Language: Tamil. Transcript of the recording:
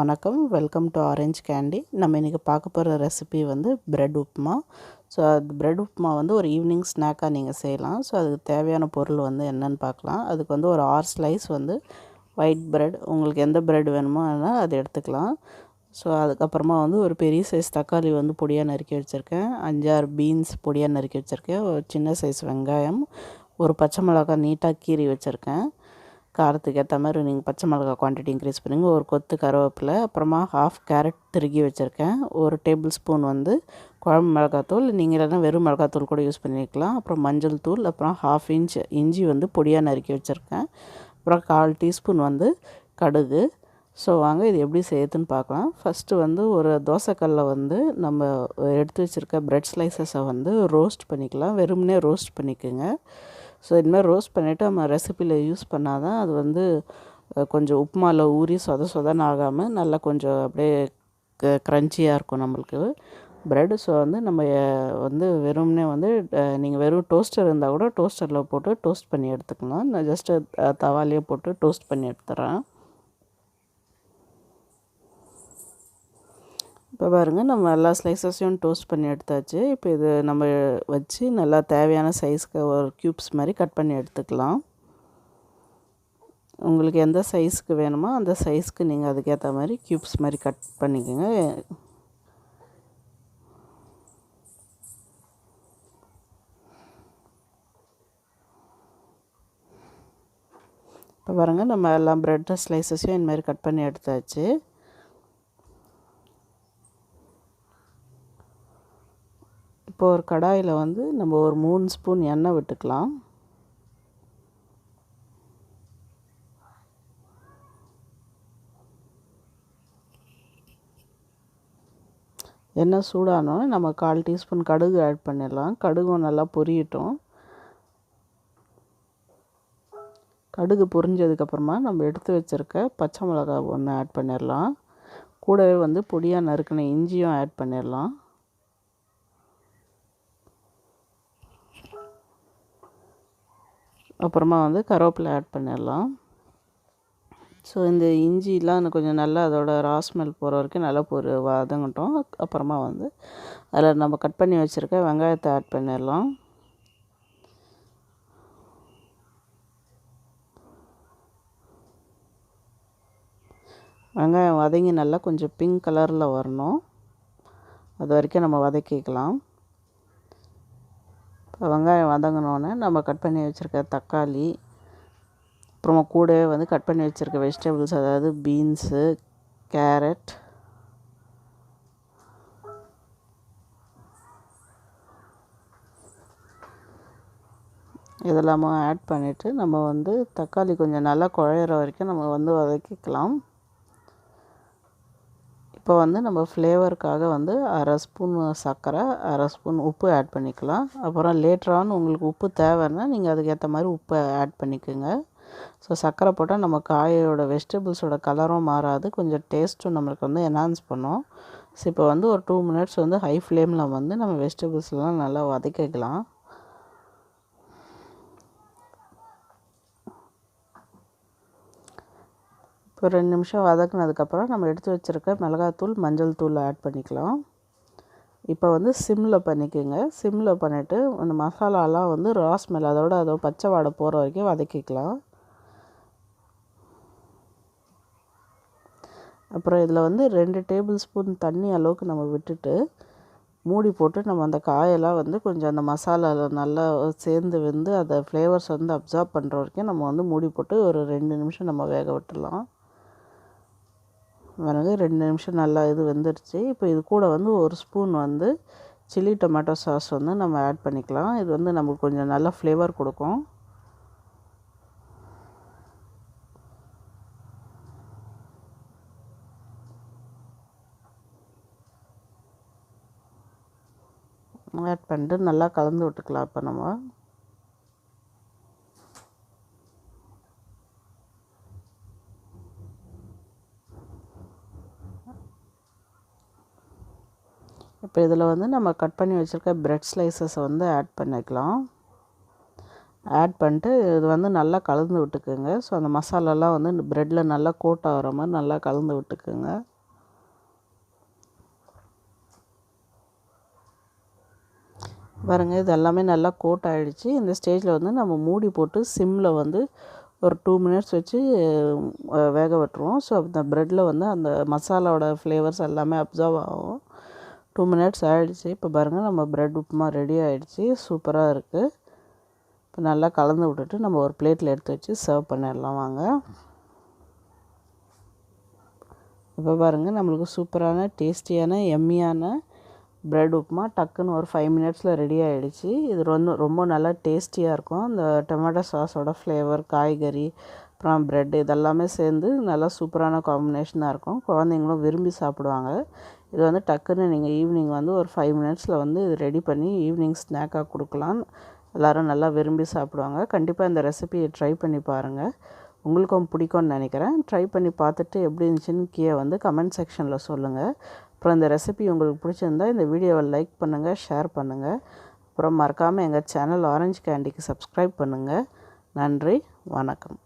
வணக்கம், வெல்கம் டு ஆரஞ்ச் கேண்டி. நம்ம இன்றைக்கி பார்க்க போகிற ரெசிபி வந்து பிரெட் உப்புமா. ஸோ அது பிரெட் உப்புமா வந்து ஒரு ஈவினிங் ஸ்நாக்காக நீங்கள் செய்யலாம். ஸோ அதுக்கு தேவையான பொருள் வந்து என்னென்னு பார்க்கலாம். அதுக்கு வந்து ஒரு 6 ஸ்லைஸ் வந்து ஒயிட் பிரெட், உங்களுக்கு எந்த பிரெட் வேணுமோ அது எடுத்துக்கலாம். ஸோ அதுக்கப்புறமா வந்து ஒரு பெரிய சைஸ் தக்காளி வந்து பொடியாக நறுக்கி வச்சுருக்கேன். 5-6 பீன்ஸ் பொடியாக நறுக்கி வச்சுருக்கேன். ஒரு சின்ன சைஸ் வெங்காயம், ஒரு பச்சை மிளகாய் நீட்டாக கீறி வச்சுருக்கேன். காரத்துக்கு ஏற்ற மாதிரி நீங்கள் பச்சை மிளகாய் குவான்டிட்டி இன்க்ரீஸ் பண்ணுங்க. ஒரு கொத்து கருவேப்பிலை, அப்புறமா 1/2 கேரட் திருகி வச்சுருக்கேன். ஒரு டேபிள் ஸ்பூன் வந்து குழம்பு மிளகாத்தூள், நீங்கள் இல்லைன்னா வெறும் மிளகாத்தூள் கூட யூஸ் பண்ணிக்கலாம். அப்புறம் மஞ்சள் தூள், அப்புறம் 1/2 இன்ச் இஞ்சி வந்து பொடியாக நறுக்கி வச்சுருக்கேன். அப்புறம் 1/4 டீஸ்பூன் வந்து கடுகு. ஸோ வாங்க இது எப்படி செய்யுதுன்னு பார்க்கலாம். ஃபஸ்ட்டு வந்து ஒரு தோசைக்கல்லில் வந்து நம்ம எடுத்து வச்சுருக்க பிரெட் ஸ்லைசஸை வந்து ரோஸ்ட் பண்ணிக்கலாம். வெறுமனே ரோஸ்ட் பண்ணிக்கோங்க. ஸோ இதுமாதிரி ரோஸ்ட் பண்ணிவிட்டு நம்ம ரெசிப்பியில் யூஸ் பண்ணால் தான் அது வந்து கொஞ்சம் உப்புமாவில் ஊறி சொதன்னு ஆகாமல் நல்லா கொஞ்சம் அப்படியே க்ரன்ச்சியாக இருக்கும் நம்மளுக்கு ப்ரெட். ஸோ வந்து நம்ம வந்து வெறுமனே வந்து நீங்கள் வெறும் டோஸ்டர் இருந்தால் கூட டோஸ்டரில் போட்டு டோஸ்ட் பண்ணி எடுத்துக்கலாம். நான் ஜஸ்ட்டு தவாலேயே போட்டு டோஸ்ட் பண்ணி எடுத்துகிறேன். இப்போ பாருங்கள், நம்ம எல்லா ஸ்லைசஸையும் டோஸ்ட் பண்ணி எடுத்தாச்சு. இப்போ இது நம்ம வச்சு நல்லா தேவையான சைஸ்க்கு ஒரு க்யூப்ஸ் மாதிரி கட் பண்ணி எடுத்துக்கலாம். உங்களுக்கு எந்த சைஸ்க்கு வேணுமோ அந்த சைஸ்க்கு நீங்கள் அதுக்கேற்ற மாதிரி க்யூப்ஸ் மாதிரி கட் பண்ணிக்கோங்க. இப்போ பாருங்கள், நம்ம எல்லா ப்ரெட் ஸ்லைசஸையும் இந்த மாதிரி கட் பண்ணி எடுத்தாச்சு. இப்போ ஒரு கடாயில் வந்து நம்ம ஒரு 3 ஸ்பூன் எண்ணெய் விட்டுக்கலாம். எண்ணெய் சூடானோன்னு நம்ம 1/4 டீஸ்பூன் கடுகு ஆட் பண்ணிடலாம். கடுகும் நல்லா பொரியட்டும். கடுகு பொரிஞ்சதுக்கப்புறமா நம்ம எடுத்து வச்சுருக்க பச்சை மிளகாய் ஒன்று ஆட் பண்ணிடலாம். கூடவே வந்து பொடியாக நறுக்கின இஞ்சியும் ஆட் பண்ணிடலாம். அப்புறமா வந்து கருவேப்பிலை ஆட் பண்ணிடலாம். ஸோ இந்த இஞ்சிலாம் கொஞ்சம் நல்லா அதோட ஸ்மெல் போகிற வரைக்கும் நல்லா வதங்கட்டும். அப்புறமா வந்து அதில் நம்ம கட் பண்ணி வச்சுருக்க வெங்காயத்தை ஆட் பண்ணிடலாம். வெங்காயம் வதங்கி நல்லா கொஞ்சம் பிங்க் கலரில் வரணும். அது வரைக்கும் நம்ம வதக்கிக்கலாம். இப்போ வெங்காயம் வதங்கினோன்னே நம்ம கட் பண்ணி வச்சுருக்க தக்காளி, அப்புறமா கூடவே வந்து கட் பண்ணி வச்சுருக்க வெஜிடபிள்ஸ், அதாவது பீன்ஸு, கேரட், இதெல்லாமே ஆட் பண்ணிவிட்டு நம்ம வந்து தக்காளி கொஞ்சம் நல்லா குழையிற வரைக்கும் நம்ம வந்து வதக்கிக்கலாம். இப்போ வந்து நம்ம ஃப்ளேவருக்காக வந்து 1/2 ஸ்பூன் சர்க்கரை, 1/2 ஸ்பூன் உப்பு ஆட் பண்ணிக்கலாம். அப்புறம் லேட்டரான் உங்களுக்கு உப்பு தேவைன்னா நீங்கள் அதுக்கேற்ற மாதிரி உப்பை ஆட் பண்ணிக்கோங்க. ஸோ சர்க்கரை போட்டால் நம்ம காயோட வெஜிடபிள்ஸோட கலரும் மாறாது, கொஞ்சம் டேஸ்ட்டும் நம்மளுக்கு வந்து என்ஹான்ஸ் பண்ணும். ஸோ இப்போ வந்து ஒரு 2 மினிட்ஸ் வந்து ஹை ஃப்ளேமில் வந்து நம்ம வெஜிடபிள்ஸ்லாம் நல்லா வதக்கிக்கலாம். இப்போ 2 நிமிஷம் வதக்குனதுக்கப்புறம் நம்ம எடுத்து வச்சுருக்க மிளகாத்தூள், மஞ்சள் தூள் ஆட் பண்ணிக்கலாம். இப்போ வந்து சிம்மில் பண்ணிக்கோங்க. சிம்மில் பண்ணிவிட்டு அந்த மசாலாலாம் வந்து ஸ்மெல் அதோட பச்சை வாடை போகிற வரைக்கும் வதக்கிக்கலாம். அப்புறம் இதில் வந்து 2 டேபிள் ஸ்பூன் தண்ணி அளவுக்கு நம்ம விட்டுட்டு மூடி போட்டு நம்ம அந்த காயெல்லாம் வந்து கொஞ்சம் அந்த மசாலாவில் நல்லா சேர்ந்து வந்து அதை ஃப்ளேவர்ஸ் வந்து அப்சார்ப் பண்ணுற வரைக்கும் நம்ம வந்து மூடி போட்டு ஒரு 2 நிமிஷம் நம்ம வேக விட்டுடலாம். பாருங்க, 2 நிமிஷம் நல்லா இது வெந்துடுச்சு. இப்போ இது கூட வந்து ஒரு ஸ்பூன் வந்து சில்லி டொமேட்டோ சாஸ் வந்து நம்ம ஆட் பண்ணிக்கலாம். இது வந்து நமக்கு கொஞ்சம் நல்ல ஃப்ளேவர் கொடுக்கும். ஆட் பண்ணிட்டு நல்லா கலந்து விட்டுக்கலாம். இப்போ நம்ம இப்போ இதில் வந்து நம்ம கட் பண்ணி வச்சுருக்க பிரெட் ஸ்லைசஸை வந்து ஆட் பண்ணிக்கலாம். ஆட் பண்ணிட்டு இது வந்து நல்லா கலந்து விட்டுக்குங்க. ஸோ அந்த மசாலாலாம் வந்து இந்த ப்ரெட்டில் நல்லா கோட் ஆகிற மாதிரி நல்லா கலந்து விட்டுக்குங்க. பாருங்கள், இது எல்லாமே நல்லா கோட் ஆகிடுச்சு. இந்த ஸ்டேஜில் வந்து நம்ம மூடி போட்டு சிம்மில் வந்து ஒரு 2 மினிட்ஸ் வச்சு வேக விட்டுருவோம். ஸோ அந்த ப்ரெட்டில் வந்து அந்த மசாலாவோட ஃப்ளேவர்ஸ் எல்லாமே அப்சர்வ் ஆகும். 2 மினிட்ஸ் ஆகிடுச்சு. இப்போ பாருங்கள், நம்ம ப்ரெட் உப்புமா ரெடி ஆகிடுச்சு. சூப்பராக இருக்குது. இப்போ நல்லா கலந்து விட்டுட்டு நம்ம ஒரு பிளேட்டில் எடுத்து வச்சு சர்வ் பண்ணிடலாம் வாங்க. இப்போ பாருங்கள், நம்மளுக்கு சூப்பரான டேஸ்டியான எம்மியான ப்ரெட் உப்புமா டக்குன்னு ஒரு 5 மினிட்ஸில் ரெடி ஆகிடுச்சு. இது ரொம்ப நல்லா டேஸ்டியாக இருக்கும். இந்த டொமேட்டோ சாஸோட ஃப்ளேவர், காய்கறி, அப்புறம் ப்ரெட் இதெல்லாமே சேர்ந்து நல்லா சூப்பரான காம்பினேஷனாக இருக்கும். குழந்தைங்களும் விரும்பி சாப்பிடுவாங்க. இது வந்து டக்குன்னு நீங்கள் ஈவினிங் வந்து ஒரு 5 மினிட்ஸில் வந்து இது ரெடி பண்ணி ஈவினிங் ஸ்நாக்காக கொடுக்கலாம். எல்லோரும் நல்லா விரும்பி சாப்பிடுவாங்க. கண்டிப்பாக இந்த ரெசிபியை ட்ரை பண்ணி பாருங்கள். உங்களுக்கும் பிடிக்கும்னு நினைக்கிறேன். ட்ரை பண்ணி பார்த்துட்டு எப்படி இருந்துச்சுன்னு கீழே வந்து கமெண்ட் செக்ஷனில் சொல்லுங்கள். அப்புறம் இந்த ரெசிபி உங்களுக்கு பிடிச்சிருந்தா இந்த வீடியோவை லைக் பண்ணுங்கள், ஷேர் பண்ணுங்கள். அப்புறம் மறக்காமல் எங்கள் சேனல் ஆரஞ்சு கேண்டிக்கு சப்ஸ்கிரைப் பண்ணுங்கள். நன்றி, வணக்கம்.